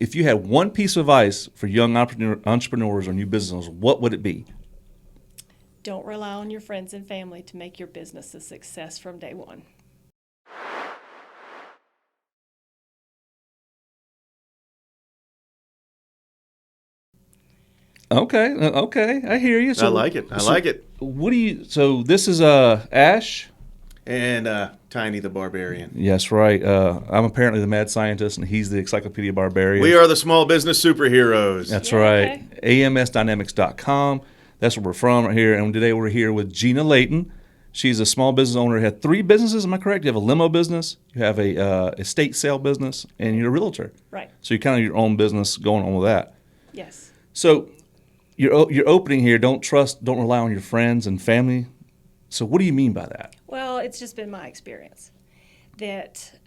If you had one piece of advice for young entrepreneurs or new business owners, what would it be? Don't rely on your friends and family to make your business a success from day one. Okay, I hear you. I like it. I like it. What do you? So this is Ash. And Tiny the Barbarian. Yes, right. I'm apparently the mad scientist, and he's the Encyclopedia Barbarian. We are the small business superheroes. That's Yeah, right. okay. AMSDynamics.com. That's where we're from right here. And today we're here with Gina Layton. She's a small business owner. You had 3 businesses, am I correct? You have a limo business, you have a estate sale business, and you're a realtor. Right. So you're kind of your own business going on with that. Yes. So you're opening here. Don't rely on your friends and family. So what do you mean by that? Well, it's just been my experience that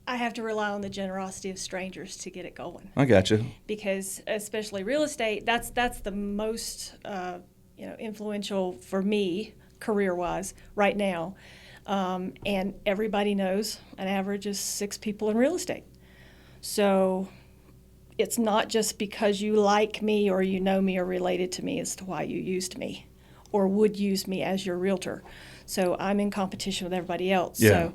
I have to rely on the generosity of strangers to get it going. I got you. Because especially real estate, that's the most influential for me career-wise right now. And everybody knows an average is 6 people in real estate. So it's not just because you like me or you know me or related to me as to why you used me or would use me as your realtor. So I'm in competition with everybody else. Yeah. So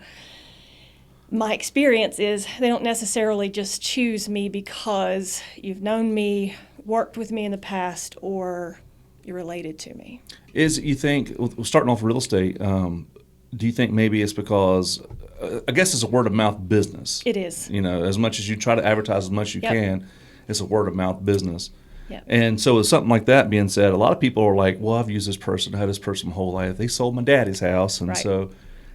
my experience is they don't necessarily just choose me because you've known me, worked with me in the past, or you're related to me. You think, starting off real estate, do you think maybe it's because, I guess it's a word of mouth business. It is. As much as you try to advertise as much as you Yep. can, it's a word of mouth business. Yeah. And so with something like that being said, a lot of people are like, well, I've used this person, I had this person my whole life. They sold my daddy's house. And Right. so,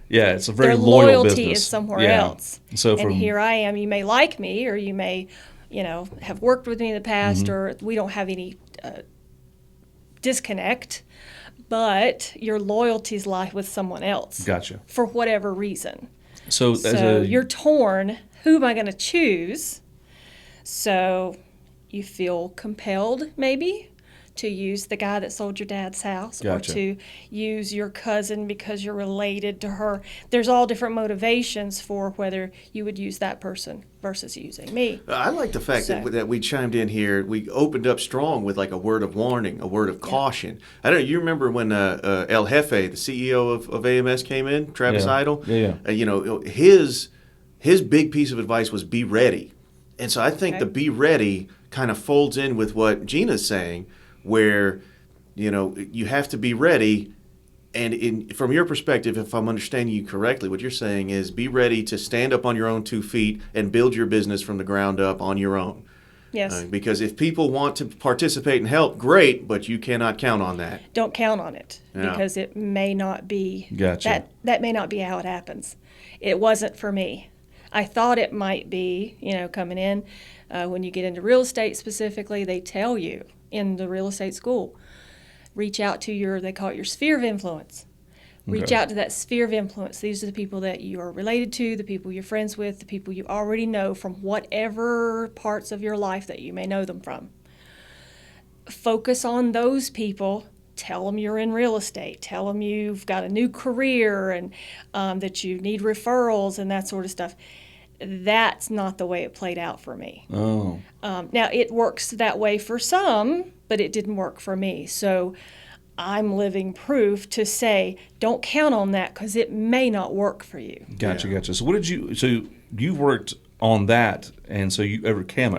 yeah, it's a very Their loyal loyalty business. is somewhere Yeah. else. So and here I am. You may like me, or you may, have worked with me in the past, or we don't have any disconnect, but your loyalties lie with someone else. Gotcha. For whatever reason. So, So you're torn. Who am I going to choose? So you feel compelled, maybe, to use the guy that sold your dad's house, Gotcha. or to use your cousin because you're related to her. There's all different motivations for whether you would use that person versus using me. I like the fact that we chimed in here. We opened up strong with like a word of warning, a word of caution. I don't know. You remember when El Jefe, the CEO of AMS, came in, Travis Yeah. Idle? Yeah. His big piece of advice was be ready. And so I think Okay. the be ready kind of folds in with what Gina's saying, where you have to be ready. And from your perspective, if I'm understanding you correctly, what you're saying is be ready to stand up on your own 2 feet and build your business from the ground up on your own. Yes. Because if people want to participate and help, great, but you cannot count on that. Don't count on it, Yeah. because it may not be Gotcha. that may not be how it happens. It wasn't for me. I thought it might be, coming in. When you get into real estate specifically, they tell you in the real estate school, reach out to they call it your sphere of influence. Reach Okay. out to that sphere of influence. These are the people that you are related to, the people you're friends with, the people you already know from whatever parts of your life that you may know them from. Focus on those people. Tell them you're in real estate. Tell them you've got a new career and that you need referrals and that sort of stuff. That's not the way it played out for me. Oh. Now, it works that way for some, but it didn't work for me. So I'm living proof to say, don't count on that because it may not work for you. Gotcha. So you worked on that, and so you overcame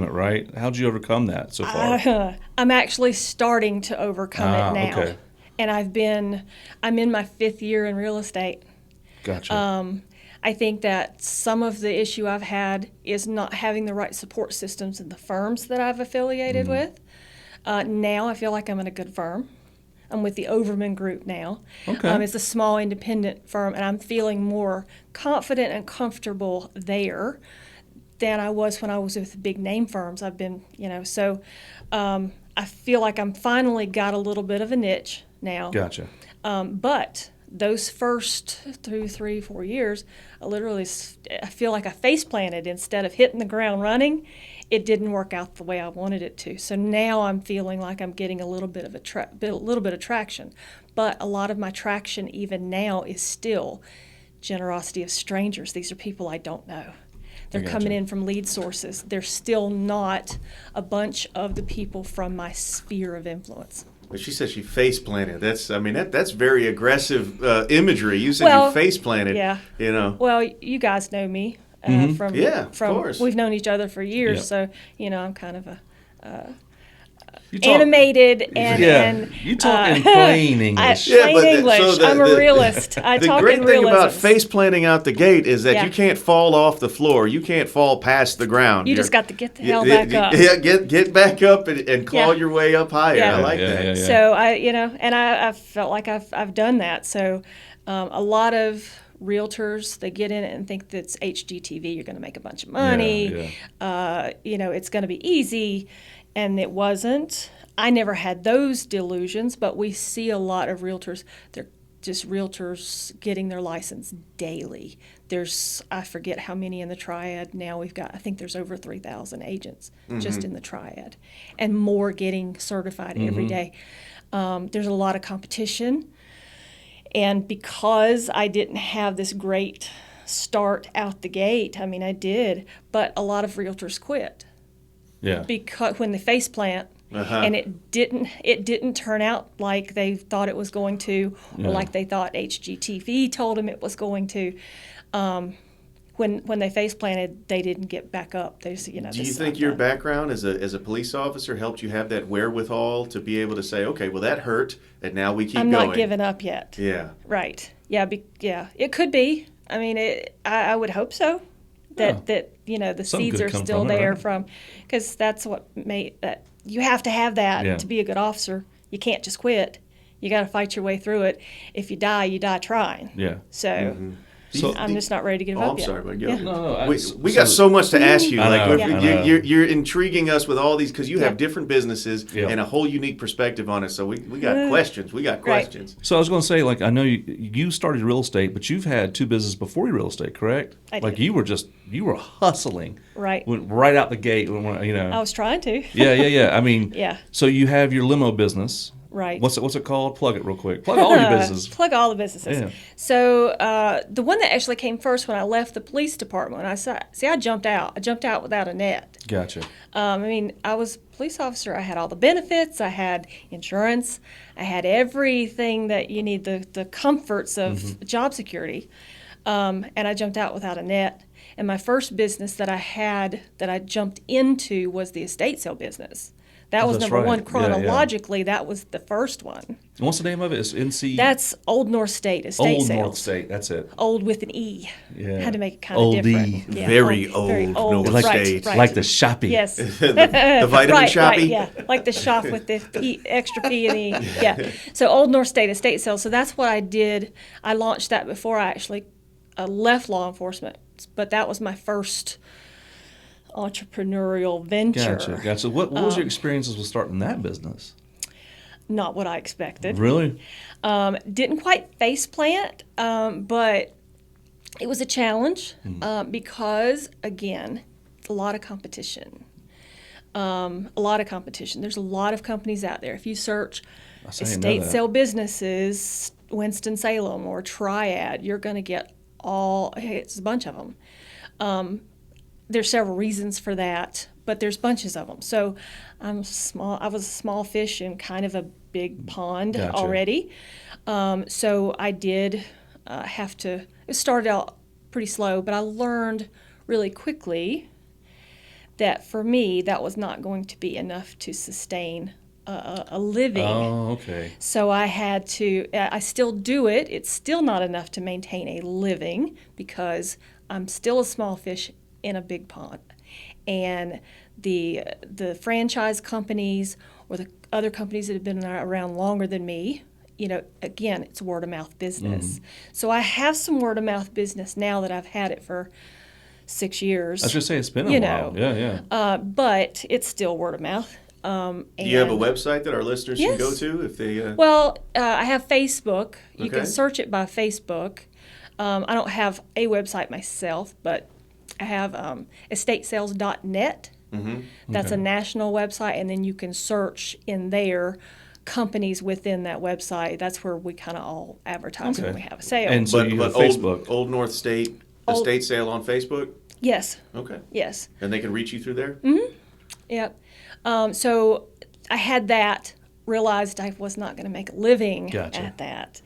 it, right? How'd you overcome that so far? I'm actually starting to overcome it now. Okay. And I'm in my 5th year in real estate. Gotcha. I think that some of the issue I've had is not having the right support systems in the firms that I've affiliated with. Now I feel like I'm in a good firm. I'm with the Overman Group now. Okay. It's a small independent firm, and I'm feeling more confident and comfortable there than I was when I was with big name firms. I've been, so I feel like I'm finally got a little bit of a niche now. Gotcha. But those first 2, 3, 4 years, I feel like I face planted instead of hitting the ground running. It didn't work out the way I wanted it to. So now I'm feeling like I'm getting a little bit of traction. But a lot of my traction even now is still generosity of strangers. These are people I don't know. They're gotcha. coming in from lead sources. They're still not a bunch of the people from my sphere of influence. But she said she face planted. That's very aggressive imagery. You said Well, you face planted. yeah. You know. Well, you guys know me from Yeah, of from course. we've known each other for years, Yep. so I'm kind of a You talk- animated and Yeah, and you talk in plain English. Plain but English. I'm a realist. I the talk great in thing about realisms. face planting out the gate is that Yeah. you can't fall off the floor. You can't fall past the ground. You You're- just got to get the hell Yeah, back up. Yeah, get back up and claw Yeah. your way up higher. Yeah. I like Yeah, that. yeah, yeah. So I felt like I've done that. So a lot of realtors, they get in it and think that's HGTV. You're going to make a bunch of money. It's going to be easy, and it wasn't. I never had those delusions, but we see a lot of realtors. They're just realtors getting their license daily. I forget how many in the triad now. We've got, I think there's over 3,000 agents just in the triad, and more getting certified every day. There's a lot of competition, and because I didn't have this great start out the gate, I did, but a lot of realtors quit Yeah. because when they face plant. And it didn't turn out like they thought it was going to, or like they thought HGTV told them it was going to. When they face planted, they didn't get back up. They just, Do you think your background as a police officer helped you have that wherewithal to be able to say, okay, well that hurt, and now we keep I'm going? not giving up yet. Yeah. Right. Yeah. It could be. I would hope so. That the Something seeds good are come still from it, there right? because that's what made that. You have to have that Yeah. to be a good officer. You can't just quit. You got to fight your way through it. If you die trying. Yeah. So, So- I'm just not ready to give Oh, up I'm yet. sorry, but Yeah. No, we got so much to ask you. I Like know, we're- I know. you're intriguing us with all these because you have Yeah. different businesses Yeah. and a whole unique perspective on it. So we got questions. We got questions. So I was going to say, like, I know you started real estate, but you've had two businesses before your real estate, correct? I Like did. you were hustling, Right. went right out the gate. I was trying to. Yeah. Yeah. So you have your limo business. Right. What's it called? Plug it real quick. Plug all your businesses. Plug all the businesses. Yeah. So the one that actually came first when I left the police department, I jumped out. I jumped out without a net. Gotcha. I was a police officer. I had all the benefits. I had insurance. I had everything that you need, the comforts of job security. And I jumped out without a net. And my first business that I jumped into was the estate sale business. That was that's number right. one. Yeah, yeah. Chronologically, that was the first one. And what's the name of it? It's NC. That's Old North State Estate Old Sales. North State. That's it. Old with an E. Yeah. Had to make it kind of Old different. E. Yeah, Very old North right, State. right. Like the shoppy. Yes. the vitamin right, shoppy. right, yeah. Like the shop with the extra P and E. Yeah. So Old North State Estate Sales. So that's what I did. I launched that before I actually left law enforcement. But that was my first entrepreneurial venture. Gotcha. What was your experiences with starting that business? Not what I expected. Really? Didn't quite face plant, but it was a challenge because, again, a lot of competition. There's a lot of companies out there. If you search estate sale businesses, Winston-Salem or Triad, you're going to get it's a bunch of them. There's several reasons for that, but there's bunches of them. So I was a small fish in kind of a big pond Gotcha. already. So I did have to, it started out pretty slow, but I learned really quickly that for me, that was not going to be enough to sustain a living. Oh, okay. So I still do it. It's still not enough to maintain a living because I'm still a small fish in a big pond. And the franchise companies or the other companies that have been around longer than me, again, it's word of mouth business. So I have some word of mouth business now that I've had it for 6 years. I was going to say, it's been a while. Yeah. But it's still word of mouth. Do you have a website that our listeners can go Yes. to if they? Well, I have Facebook. You Okay. can search it by Facebook. I don't have a website myself, but I have estatesales.net. That's a national website, and then you can search in there companies within that website. That's where we kind of all advertise when we have a sale. And so you have Facebook. Old North State Estate Sale on Facebook. Yes, Okay. yes. And they can reach you through there? Yep. So I had that, realized I was not going to make a living Gotcha. at that.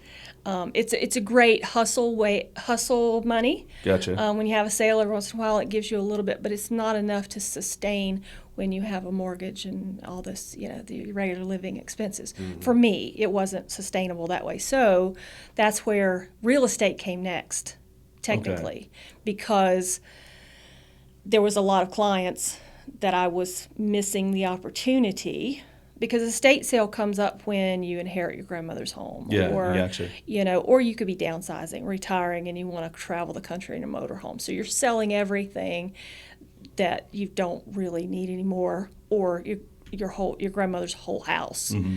It's a great hustle money. Gotcha. When you have a sale every once in a while, it gives you a little bit, but it's not enough to sustain when you have a mortgage and all this, the regular living expenses. For me, it wasn't sustainable that way. So that's where real estate came next, technically, because there was a lot of clients that I was missing the opportunity, because a estate sale comes up when you inherit your grandmother's home, Yeah, or gotcha. or you could be downsizing, retiring, and you want to travel the country in a motorhome. So you're selling everything that you don't really need anymore, or your grandmother's whole house. Mm-hmm.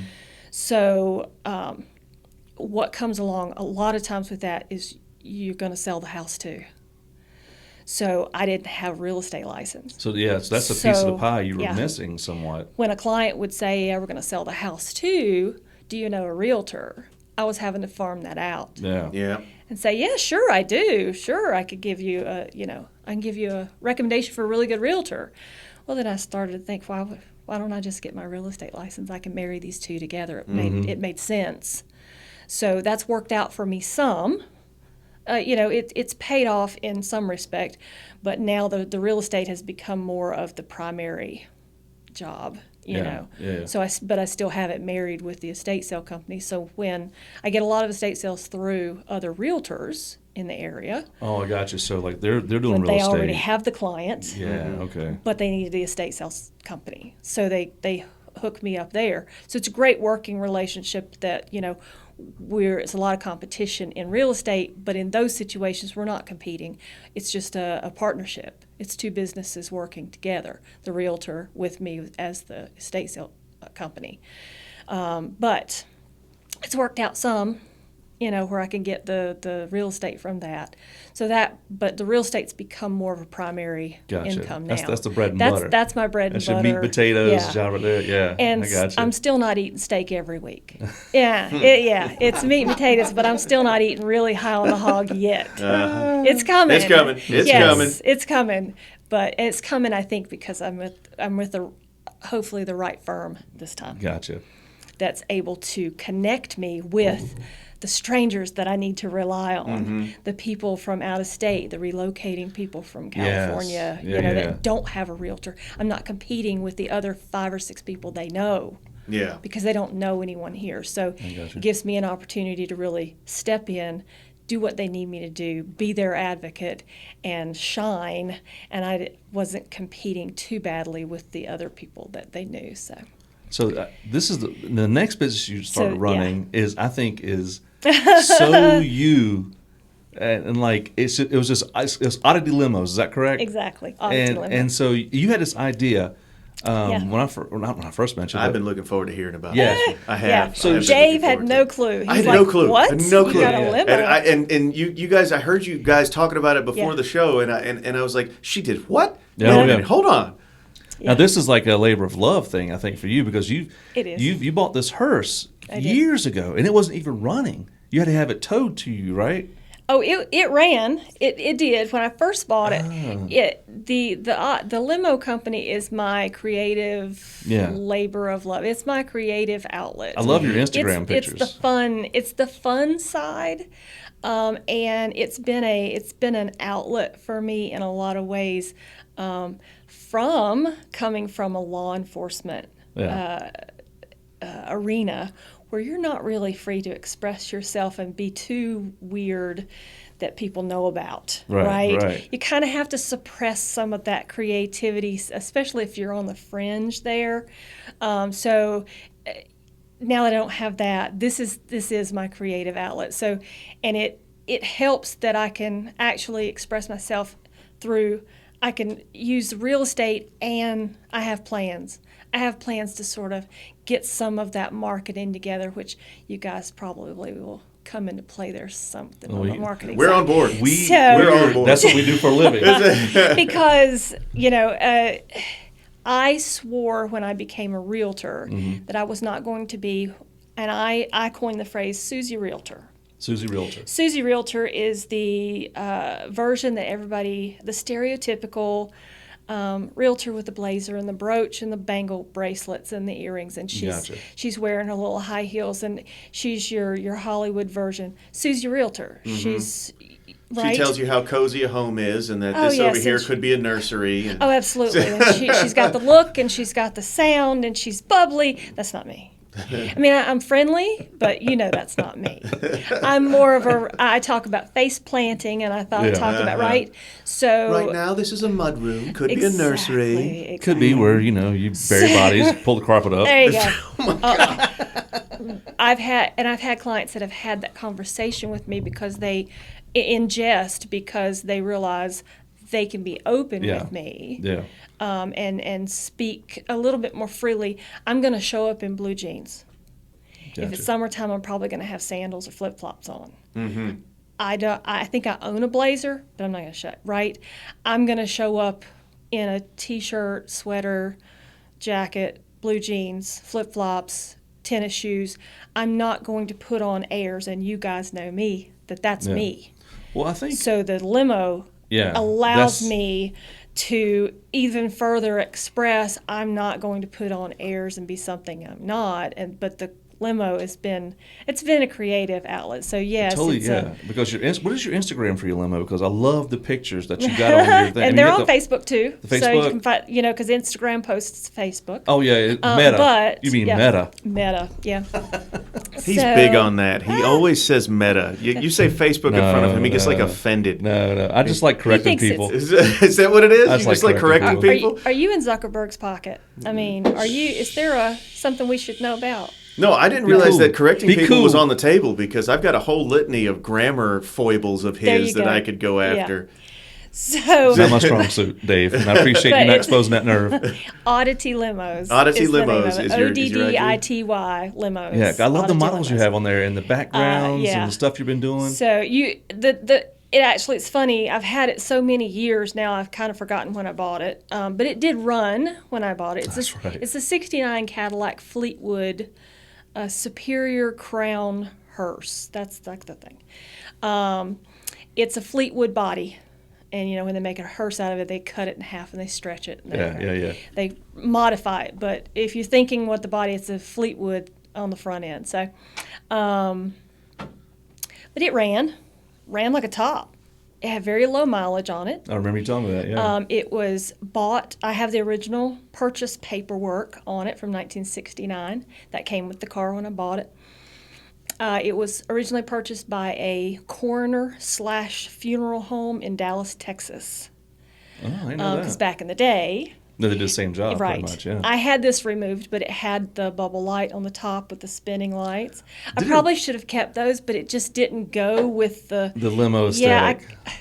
So what comes along a lot of times with that is you're going to sell the house too. So I didn't have a real estate license. So that's a piece of the So, pie you were yeah. missing somewhat. When a client would say, yeah, we're going to sell the house too, do you know a realtor? I was having to farm that out Yeah. Yeah. and say, yeah, sure, I do. Sure, I could give you I can give you a recommendation for a really good realtor. Well, then I started to think, why don't I just get my real estate license? I can marry these two together. It made sense. So that's worked out for me some. It's paid off in some respect, but now the real estate has become more of the primary job, Yeah. So but I still have it married with the estate sale company. So when I get a lot of estate sales through other realtors in the area, Oh, I got you. So like they're doing but real they estate. already have the client, Yeah. Okay. but they needed the estate sales company. So they hook me up there. So it's a great working relationship that, it's a lot of competition in real estate, but in those situations, we're not competing. It's just a partnership. It's two businesses working together, the realtor with me as the estate sale company. But it's worked out some, where I can get the real estate from that. But the real estate's become more of a primary Gotcha. income now. That's the bread and butter. That's my bread and That's butter. your meat, potatoes, Yeah. job right there. Yeah. And I got you. I'm still not eating steak every week. It's meat and potatoes, but I'm still not eating really high on the hog yet. It's coming. It's coming. It's Yes, coming. It's coming. But it's coming, I think, because I'm with hopefully the right firm this time Gotcha. that's able to connect me with the strangers that I need to rely on, the people from out of state, the relocating people from California, Yeah. that don't have a realtor. I'm not competing with the other 5 or 6 people they know. Yeah. Because they don't know anyone here. So it gives me an opportunity to really step in, do what they need me to do, be their advocate, and shine. And I wasn't competing too badly with the other people that they knew. So this is the next business you started So, running is so you. And like it was oddity limos, is that correct? Exactly. And so you had this idea Yeah. when I first mentioned I've it. been looking forward to hearing about Yeah. this. I have. Yeah. So Dave had no clue. I He's had like, no clue. What? I had no You clue. got a limo? And you guys, I heard you guys talking about it before Yeah. the show, and I was like, she did what? Yeah, Wait a yeah. minute, hold on. Now this is like a labor of love thing, I think, for you, because It is. you bought this hearse I did. years ago and it wasn't even running. You had to have it towed to you, right? Oh, it ran. It did when I first bought it. Ah. The limo company is my creative Yeah. labor of love. It's my creative outlet. I love your Instagram pictures. It's the fun side, and it's been an outlet for me in a lot of ways. From coming from a law enforcement arena, where you're not really free to express yourself and be too weird that people know about, Right. You kind of have to suppress some of that creativity, especially if you're on the fringe there. So now that I don't have that, this is my creative outlet. So, and it helps that I can actually express myself through. I can use real estate, and I have plans. I have plans to sort of get some of that marketing together, which you guys probably will come into play. There's something on the marketing We're side. on board. We're on board. That's what we do for a living. Because, I swore when I became a realtor that I was not going to be, and I coined the phrase Susie Realtor. Susie Realtor. Susie Realtor is the version that the stereotypical realtor with the blazer and the brooch and the bangle bracelets and the earrings, and she's wearing her little high heels, and she's your Hollywood version. Susie Realtor. She's right. She tells you how cozy a home is, and that this over here could be a nursery. And oh, absolutely. And she's got the look, and she's got the sound, and she's bubbly. That's not me. I mean, I'm friendly, but that's not me. I'm more of I talk about face planting, and I talk about, right? So right now, this is a mud room. Could be a nursery. Exactly. Could be where, you bury bodies, pull the carpet up. There you go. Oh, my God. I've had clients that have had that conversation with me because they ingest, because they realize they can be open with me. Yeah. And speak a little bit more freely. I'm going to show up in blue jeans. Gotcha. If it's summertime, I'm probably going to have sandals or flip-flops on. Mm-hmm. I think I own a blazer, but I'm not going to show it, right? I'm going to show up in a T-shirt, sweater, jacket, blue jeans, flip-flops, tennis shoes. I'm not going to put on airs, and you guys know me, that's me. Well, I think... So the limo allows me to even further express I'm not going to put on airs and be something I'm not. But the limo it's been a creative outlet. So yes, totally, because what is your Instagram for your limo? Because I love the pictures that you got on your thing. And they're on Facebook too. The Facebook? So you can find, because Instagram posts Facebook. Oh yeah, Meta. But you mean Meta? Meta, yeah. He's big on that. He always says Meta. You say Facebook in front of him, he gets offended. No. I just like correcting people. Is that what it is? You just like correcting people? Are you in Zuckerberg's pocket? I mean, is there something we should know about? No, I didn't realize that correcting people was on the table, because I've got a whole litany of grammar foibles of his that I could go after. Yeah. So it's not my strong suit, Dave, and I appreciate you not exposing that nerve. Oddity Limos. Oddity Limos is your ODDITY Limos. Yeah, I love the models Limos. you have on there and the backgrounds and the stuff you've been doing. So it's funny. I've had it so many years now. I've kind of forgotten when I bought it, but it did run when I bought it. It's a '69 Cadillac Fleetwood. A Superior Crown hearse. That's like the thing. It's a Fleetwood body, and when they make a hearse out of it, they cut it in half and they stretch it. And they modify it. But if you're thinking what the body, it's a Fleetwood on the front end. So, but it ran like a top. It had very low mileage on it. I remember you telling me that, yeah. It was bought, I have the original purchase paperwork on it from 1969. That came with the car when I bought it. It was originally purchased by a coroner/funeral home in Dallas, Texas. Oh, I didn't know that. Because back in the day... No, they did the same job, right. pretty much, yeah. I had this removed, but it had the bubble light on the top with the spinning lights. I probably should have kept those, but it just didn't go with the limo aesthetic. Yeah,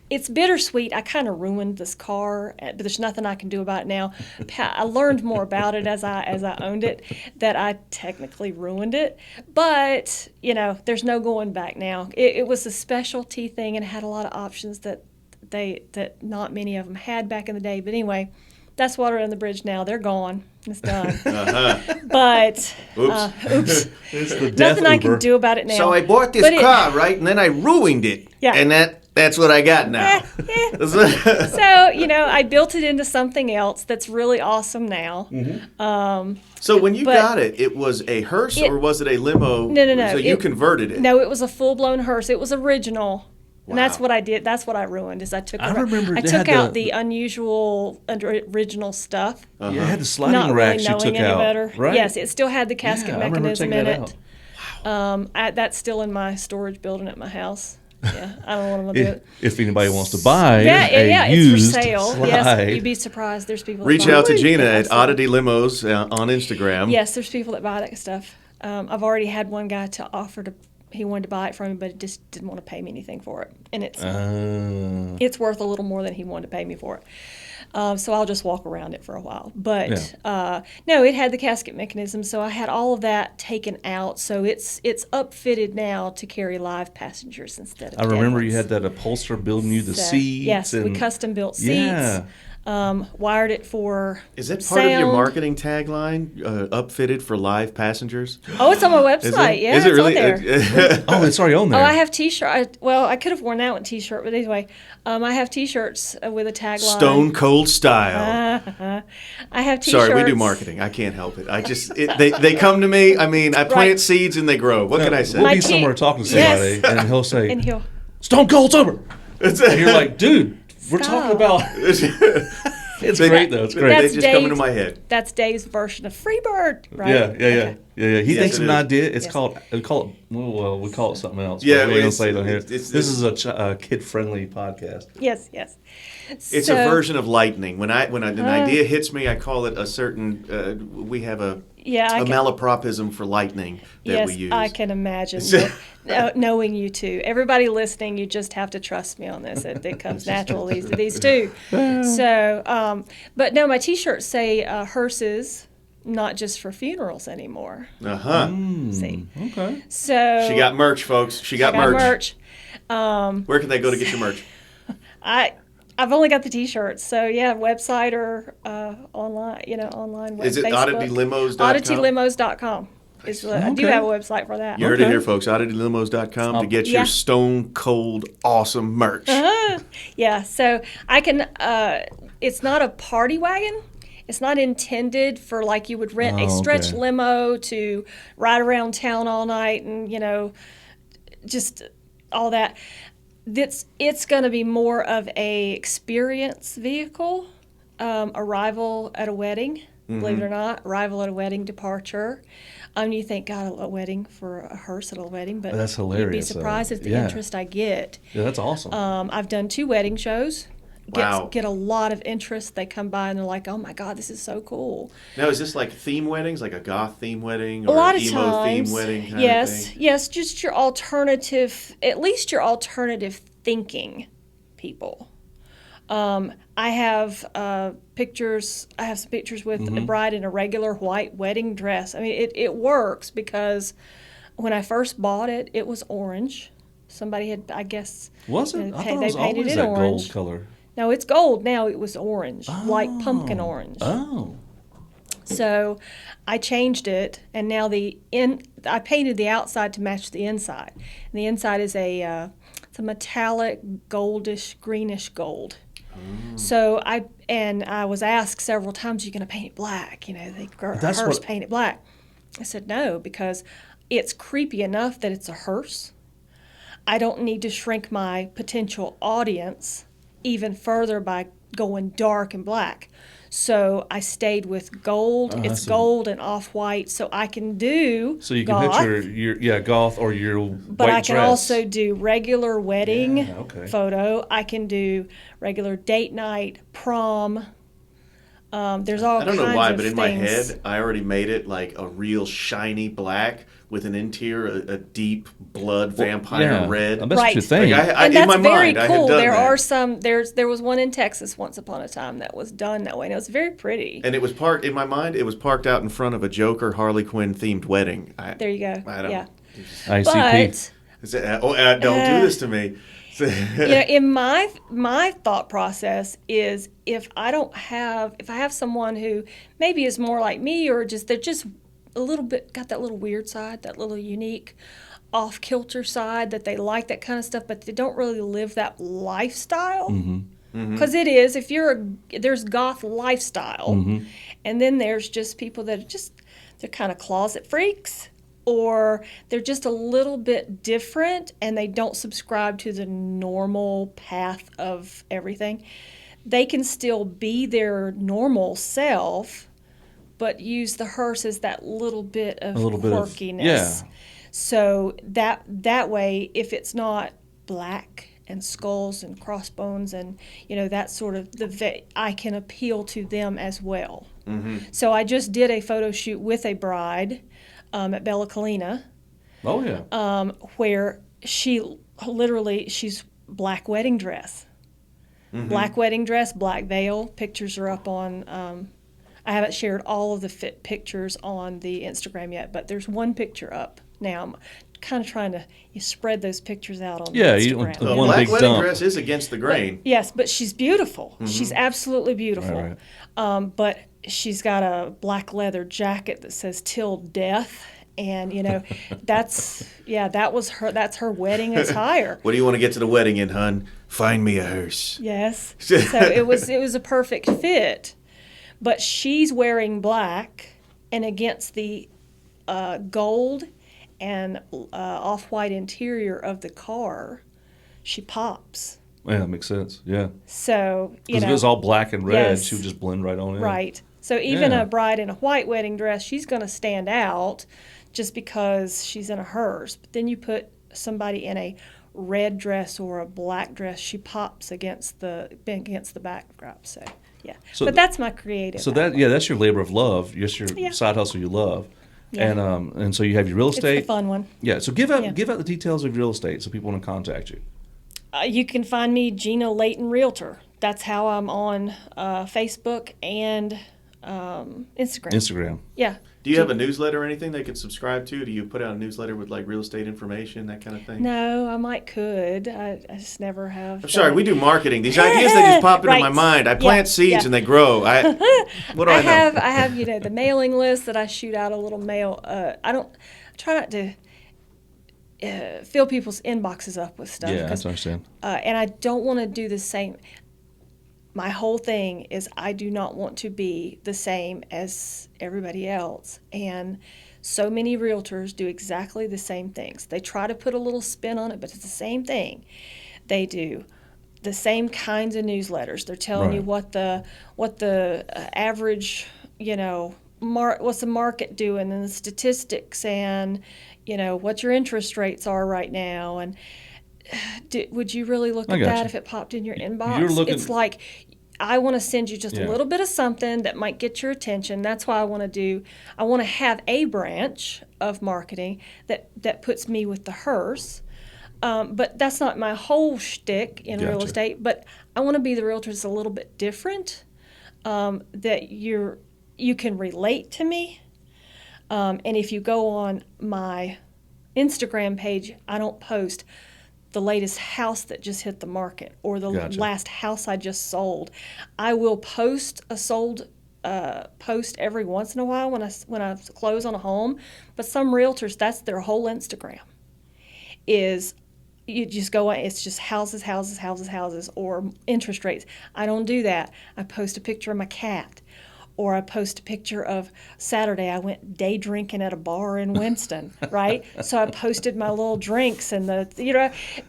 it's bittersweet. I kind of ruined this car, but there's nothing I can do about it now. I learned more about it as I owned it, that I technically ruined it. But, there's no going back now. It was a specialty thing and had a lot of options that not many of them had back in the day. But anyway, that's water under the bridge now. They're gone. It's done. Uh-huh. But, oops. It's the death Nothing I can do about it now. So I bought this car, right? And then I ruined it. Yeah. And that's what I got now. So, I built it into something else that's really awesome now. Mm-hmm. So when you got it, it was a hearse or was it a limo? No. So you converted it. No, it was a full-blown hearse. It was original. Wow. And that's what I did. That's what I ruined. Is I took remember out the unusual original stuff. Uh-huh. Yeah, it had the sliding Not racks really you took knowing any out. better. Right? Yes, it still had the casket mechanism in it. Wow. That's still in my storage building at my house. Yeah, I don't want to do it. If anybody wants to buy it's used for sale. slide. Yes, you'd be surprised. There's people that Reach buy out to it. Gina at Oddity Limos on Instagram. Yes, there's people that buy that stuff. I've already had one guy to offer to. He wanted to buy it from me, but he just didn't want to pay me anything for it. And it's worth a little more than he wanted to pay me for it. So I'll just walk around it for a while. But no, it had the casket mechanism, so I had all of that taken out. So it's upfitted now to carry live passengers instead of I remember dead you ones. had that upholsterer building you the seats. Yes, we custom built seats. Wired it for Is that part of your sound. marketing tagline? Upfitted for live passengers? Oh, it's on my Is website. it? Yeah, Is it it's really? on there. Oh, it's already on there. Oh, I have T-shirt. I could have worn that one T-shirt, but anyway, I have T-shirts with a tagline. Stone Cold Style. I have T-shirts. Sorry, we do marketing. I can't help it. They come to me. I mean, I plant Right. seeds and they grow. What can I say? We'll My be T- somewhere talking to Yes. somebody, and he'll say, And he'll. Stone Cold Sober. And you're like, dude, we're Stop. talking about. It's great, though. It's great. They That's just come into Dave's- my head. That's Dave's version of Freebird, right? Yeah. Okay. He Yes, thinks it of an is. idea. It's Yes. called, we call it something else. Yeah, but we ain't gonna it's- say it on here. it's- This is a kid-friendly podcast. Yes. It's a version of lightning. When an idea hits me, I call it a certain. We have a malapropism for lightning that yes, we use. I can imagine. Knowing you two, everybody listening, you just have to trust me on this. It comes natural these two. So, but no, my T-shirts say hearses, not just for funerals anymore. See, Okay. so She got merch, folks. She got merch. merch. Where can they go to get your merch? I've only got the T-shirts, so yeah, website or online. Online. Is it Facebook. OddityLimos.com? OddityLimos.com. I do Okay. have a website for that. You heard it Okay. here, folks. OddityLimos.com to get Yeah. your stone cold awesome merch. Yeah, so I can. It's not a party wagon. It's not intended for like you would rent a stretch okay. limo to ride around town all night and just all that. It's going to be more of a experience vehicle. Arrival at a wedding, believe it or not, arrival at a wedding, departure. You think, God, a wedding for a hearse at a wedding, but That's hilarious, You'd be surprised at the yeah. interest I get. Yeah, that's awesome. I've done 2 wedding shows. Wow. Get a lot of interest. They come by and they're like, "Oh my God, this is so cool." Now, is this like theme weddings, like a goth theme wedding A or lot an of emo times, theme wedding kind of yes, thing? yes, just your alternative, at least your alternative thinking people. I have pictures. I have some pictures with a bride in a regular white wedding dress. I mean, it works because when I first bought it, it was orange. Somebody had, I guess, Was it? I thought it they was painted always it that orange. gold color. No, it's gold now. It was orange, like pumpkin orange. Oh. So I changed it, and now I painted the outside to match the inside. And the inside is it's a metallic goldish greenish gold. So I was asked several times, "You're going to paint it black?" That's hearse what- paint it black. I said no, because it's creepy enough that it's a hearse. I don't need to shrink my potential audience even further by going dark and black. So I stayed with gold. It's gold and off-white, so I can do So you can goth, picture your goth or your but white I can dress. also do regular wedding Yeah, okay. photo. I can do regular date night, prom. There's all I don't kinds know why, of but in things. my head, I already made it like a real shiny black with an interior, a deep blood vampire yeah, red. That's what you Right. think. Like And in that's my very mind, I had cool. done There that. are some. There was one in Texas once upon a time that was done that way, and it was very pretty. And it was parked in my mind. It was parked out in front of a Joker Harley Quinn themed wedding. There you go. I don't. Yeah, ICP. but Don't do this to me. in my thought process is if I have someone who maybe is more like me, or they're just a little bit got that little weird side, that little unique off kilter side, that they like that kind of stuff, but they don't really live that lifestyle. Because it is, there's goth lifestyle, and then there's just people that are they're kind of closet freaks, or they're just a little bit different and they don't subscribe to the normal path of everything. They can still be their normal self, but use the hearse as that little bit of quirkiness. yeah. So that way, if it's not black and skulls and crossbones and that sort of I can appeal to them as well. So I just did a photo shoot with a bride at Bella Collina, Oh yeah. where she's black wedding dress, black wedding dress, black veil. Pictures are up on. I haven't shared all of the pictures on the Instagram yet, but there's one picture up now. I'm kind of trying to you spread those pictures out on Yeah, Instagram. you don't- A One black big wedding dump. dress is against the grain. Yes, but she's beautiful. She's absolutely beautiful. Right. But she's got a black leather jacket that says "Till Death," and that's that's her wedding attire. What do you want to get to the wedding in, hun? Find me a hearse. Yes. So it was a perfect fit. But she's wearing black, and against the gold and off-white interior of the car, she pops. Yeah, that makes sense. Yeah. So, Because if it was all black and red, Yes. she would just blend right on in. right. So even Yeah. a bride in a white wedding dress, she's going to stand out just because she's in a hearse. But then you put somebody in a red dress or a black dress, she pops against the backdrop. So, yeah. So but that's my creative. So that's your labor of love. Just your Yeah. side hustle you love. Yeah. And so you have your real It's estate. the fun one. Yeah. So Yeah. give out the details of real estate so people want to contact you. You can find me Gina Layton Realtor. That's how I'm on Facebook and Instagram. Instagram. Yeah. Do you have a newsletter or anything they could subscribe to? Do you put out a newsletter with like real estate information, that kind of thing? No, I might could. I just never have. I'm sorry, done we it. do marketing. These ideas, they just pop into Right. my mind. I plant Yeah, seeds yeah. and they grow. What do I know? I have the mailing list that I shoot out a little mail. I try not to fill people's inboxes up with stuff. Yeah, 'cause, I understand. and I don't want to do the same. My whole thing is I do not want to be the same as everybody else. And so many realtors do exactly the same things. They try to put a little spin on it, but it's the same thing. They do the same kinds of newsletters. They're telling you Right. what the average, what's the market doing and the statistics and, what your interest rates are right now. And would you really look I at got that you. if it popped in your inbox? You're looking- It's like I want to send you just Yeah. a little bit of something that might get your attention. That's why I want to have a branch of marketing that puts me with the hearse. But that's not my whole shtick in real Gotcha. estate. But I want to be the realtor that's a little bit different, that you can relate to me. And if you go on my Instagram page, I don't post the latest house that just hit the market or the Gotcha. last house I just sold. I will post a sold post every once in a while when I close on a home. But some realtors, that's their whole Instagram. Is you just go, it's just houses, houses, houses, houses, or interest rates. I don't do that. I post a picture of my cat. Or I post a picture of Saturday I went day drinking at a bar in Winston, right? So I posted my little drinks and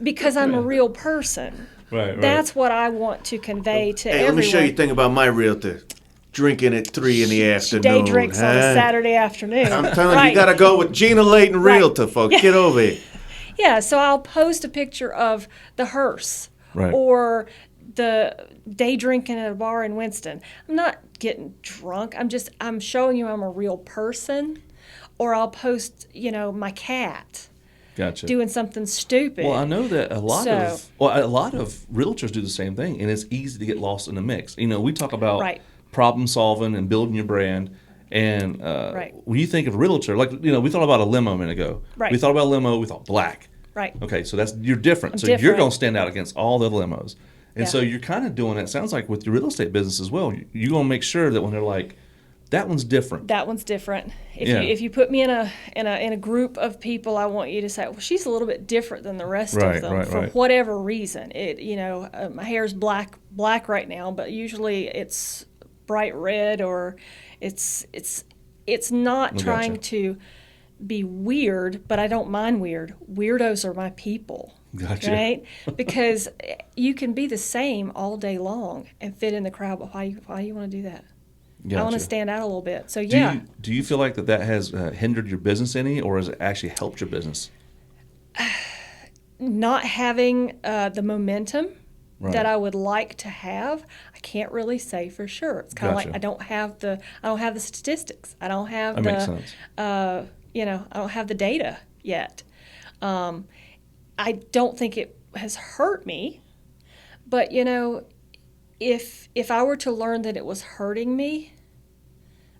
because I'm a real person. Right. That's what I want to convey to Hey, everyone. let me show you a thing about my realtor. Drinking at 3 in the She afternoon. day drinks on a huh? Saturday afternoon. I'm telling right. you, you got to go with Gina Layton Right. Realtor, folks. Yeah. Get over here. Yeah, so I'll post a picture of the hearse Right. or the day drinking at a bar in Winston. I'm not getting drunk. I'm showing you I'm a real person. Or I'll post, my cat Gotcha. doing something stupid. Well, I know that a lot So- of realtors do the same thing, and it's easy to get lost in the mix. We talk about Right. problem solving and building your brand. And Right. when you think of realtor, we thought about a limo a minute ago. Right. We thought about a limo. We thought black. Right. Okay, so you're different. I'm So you're different. going to stand out against all the other limos. And Yeah. so you're kind of doing it. Sounds like with your real estate business as well. You're going to make sure that when they're like, that one's different. That one's different. Yeah. If you put me in a group of people, I want you to say, well, she's a little bit different than the rest Right, of them right, for right. whatever reason. My hair's black right now, but usually it's bright red or it's not I trying gotcha. to be weird, but I don't mind weird. Weirdos are my people. Gotcha. Right? Because you can be the same all day long and fit in the crowd, but why you want to do that? I want Gotcha. to stand out a little bit. So yeah. Do you feel like that has hindered your business any, or has it actually helped your business? Not having the momentum Right. that I would like to have, I can't really say for sure. It's kind of Gotcha. like I don't have the statistics. I don't have That the makes sense. I don't have the data yet. I don't think it has hurt me, but if I were to learn that it was hurting me,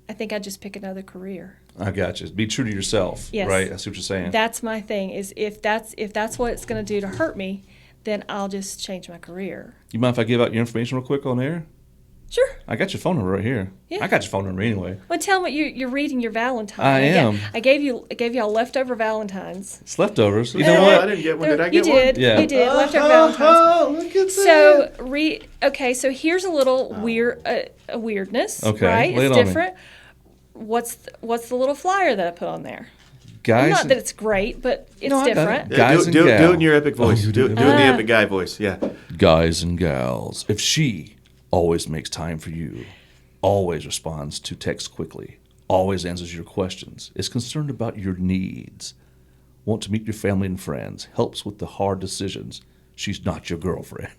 I think I'd just pick another career. I got you. Be true to yourself. Yes. Right. I see what you're saying. That's my thing. Is if that's what it's going to do to hurt me, then I'll just change my career. You mind if I give out your information real quick on air? Sure. I got your phone number right here. Yeah. I got your phone number anyway. Well, tell me you're reading your Valentine. I am. Yeah, I gave y'all leftover Valentines. It's leftovers. You Oh, know I what? didn't get one. Did I get You one? did. Yeah. You did. Leftover Valentines. Oh, look at that. Okay, so here's a little a weirdness. Okay, Right? lay it It's on me. different. What's the little flyer that I put on there? Guys. Not that it's great, but it's No, I got it. different. Yeah. Guys and do it gals. in your epic voice. you do it do in it. the epic guy voice. Yeah. Guys and gals, if she always makes time for you, always responds to text quickly, always answers your questions, is concerned about your needs, want to meet your family and friends, helps with the hard decisions, she's not your girlfriend.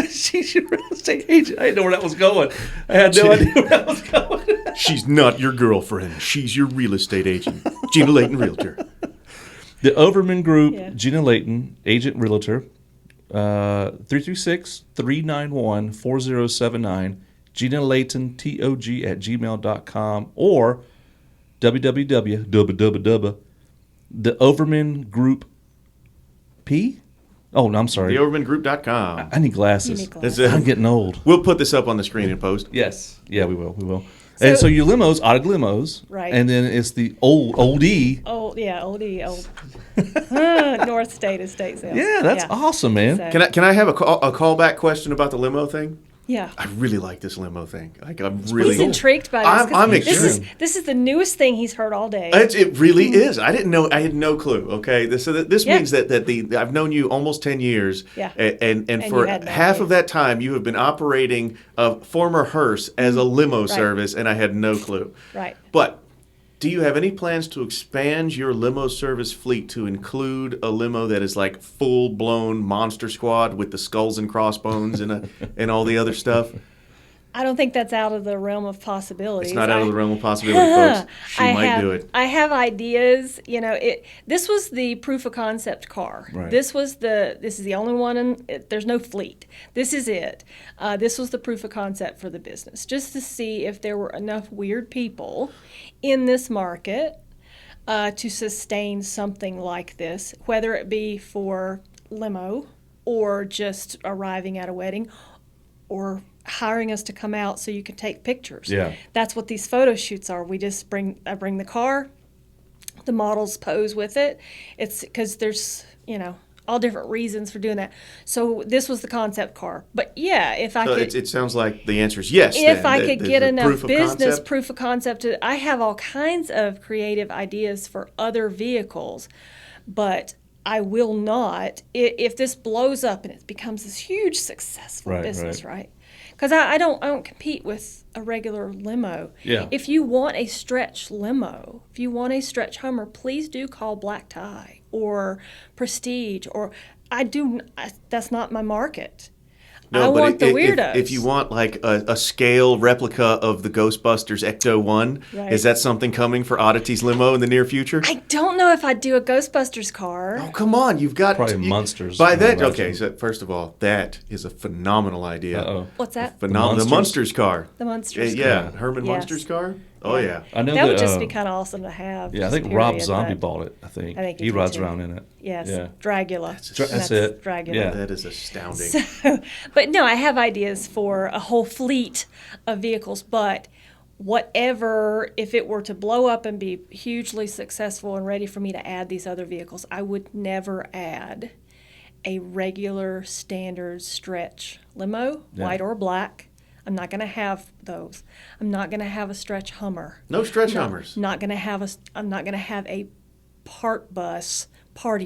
She's your real estate agent. I didn't know where that was going. I had no idea where that was going. She's not your girlfriend. She's your real estate agent. Gina Layton, realtor. The Overman Group, Yeah. Gina Layton, agent realtor, 336-391-4079, Gina Layton, TOG at gmail.com, or www. The Overman Group P? Oh, no, I'm sorry. TheOvermanGroup.com. I need glasses. You need glasses. It's, I'm getting old. We'll put this up on the screen in post. Yes. Yeah, we will. We will. And so your limos, Odd limos. Right. And then it's the oldie. Old North State Estate Sales. Yeah, that's awesome, man. So- Can I have a callback question about the limo thing? Yeah. I really like this limo thing. Like I'm really. He's intrigued by this. I'm 'cause extreme. this is the newest thing he's heard all day. It really is. I didn't know. I had no clue. Okay, this Yeah. means that I've known you almost 10 years. Yeah. And And for you had no half clue. of that time, you have been operating a former hearse as a limo service, and I had no clue. Right. But do you have any plans to expand your limo service fleet to include a limo that is like full blown monster squad with the skulls and crossbones and all the other stuff? I don't think that's out of the realm of possibilities. It's not out of the realm of possibility, folks. She might do it. I have ideas. This was the proof of concept car. Right. This is the only one, there's no fleet. This is it. This was the proof of concept for the business, just to see if there were enough weird people in this market to sustain something like this, whether it be for limo or just arriving at a wedding or hiring us to come out so you can take pictures. Yeah. That's what these photo shoots are. I bring the car, the models pose with it. It's because there's, all different reasons for doing that. So this was the concept car. But yeah, if I could, it sounds like the answer is yes. if then. I could get The enough proof of business concept? proof of concept, I have all kinds of creative ideas for other vehicles, but I will not, if this blows up and it becomes this huge successful Right, business, right. right? Because I don't compete with a regular limo. Yeah. If you want a stretch limo, if you want a stretch Hummer, please do call Black Tie or Prestige or that's not my market. I No, but want the weirdos. If you want like a scale replica of the Ghostbusters Ecto-1, Right. is that something coming for Oddities Limo in the near future? I don't know if I'd do a Ghostbusters car. Oh, come on. You've got Probably Munsters, By I then, imagine. okay, so first of all, that is a phenomenal idea. Uh-oh. What's that? Phenomenal. The Munsters? Munsters car. The Munsters Yeah, car. Herman Yes. Munsters car? Oh, yeah. I know That would that, just be kind of awesome to have. Yeah, I just think Rob period, Zombie but- bought it, I think. I think he he did rides too. around in it. Yes, Yeah. Dragula. That's it. Dragula. Yeah. That is astounding. So, but no, I have ideas for a whole fleet of vehicles, but whatever, if it were to blow up and be hugely successful and ready for me to add these other vehicles, I would never add a regular standard stretch limo, Yeah. white or black. I'm not going to have those. I'm not going to have a stretch Hummer. No stretch Hummers. I'm not going to have a party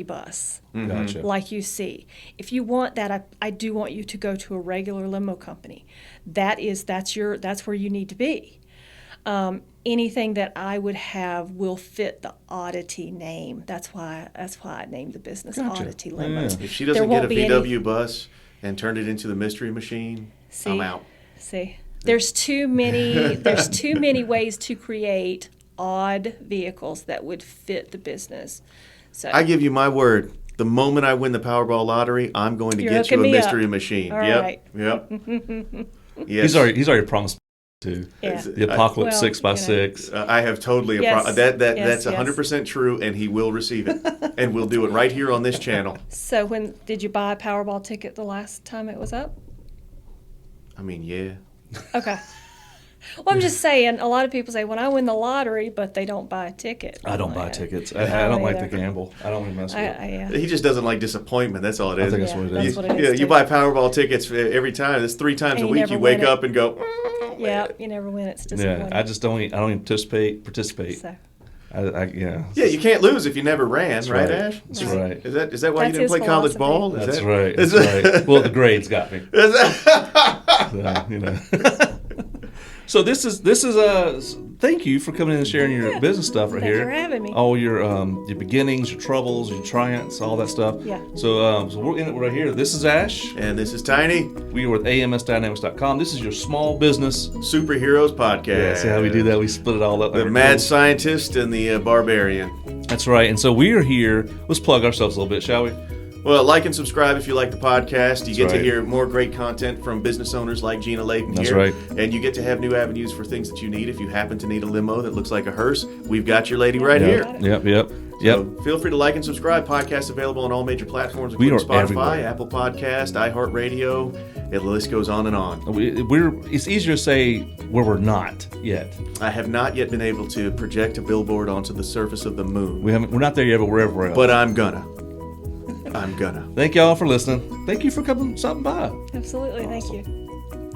bus Gotcha. like you see. If you want that, I do want you to go to a regular limo company. That's where you need to be. Anything that I would have will fit the Oddity name. That's why I named the business Gotcha. Oddity Limos. Yeah. If she There doesn't get won't a be VW any- bus and turned it into the Mystery Machine, I'm out. See, there's too many ways to create odd vehicles that would fit the business. So I give you my word. The moment I win the Powerball lottery, I'm going to You're get you hooking a me up. Mystery Machine. All Yep. right. Yep. Yes. He's already promised too. Yeah. The apocalypse Well, 6 by you know. 6. I have totally Yes. that's Yes, 100% true, and he will receive it, and we'll do it right here on this channel. So when did you buy a Powerball ticket the last time it was up? I mean, yeah. Okay. Well, I'm just saying, a lot of people say, when I win the lottery, but they don't buy a ticket. I don't buy Like, tickets. I I don't like to either. gamble. I don't even mess with it. Yeah. He just doesn't like disappointment. That's all it I is. think that's what it is. That's what it is, Yeah, you too. buy Powerball tickets every time. That's 3 times And a you week. never You wake win it. up and go. Yeah, you never win. It's disappointing. Yeah, I just don't even participate. So, Yeah. Yeah, you can't lose if you never ran, That's right, right. Ash? That's Right. right. Is that why you That's didn't his play college philosophy. ball? Is That's that, right. Is That's right. Well, the grades got me. that- So, you know. So this is thank you for coming in and sharing your business stuff right Thank you here. for having me. All your beginnings, your troubles, your triumphs, all that stuff. Yeah. So we're in it right here. This is Ash. And this is Tiny We are with AMSDynamics.com. This is your small business. Superheroes Podcast. Yeah. See how we do that? We split it all up. The mad scientist and the barbarian. That's right. And so we are here. Let's plug ourselves a little bit, shall we? Well, like and subscribe if you like the podcast. You get to right. hear more great content from business owners like Gina Layton That's here. right. And you get to have new avenues for things that you need. If you happen to need a limo that looks like a hearse, we've got your lady right here. Yep. So feel free to like and subscribe. Podcast available on all major platforms, We including are Spotify, everywhere. Apple Podcast, iHeartRadio. The list goes on and on. It's easier to say where we're not yet. I have not yet been able to project a billboard onto the surface of the moon, We're not there yet, but we're everywhere else. but I'm gonna. I'm gonna. Thank y'all for listening. Thank you for stopping by. absolutely. Thank you.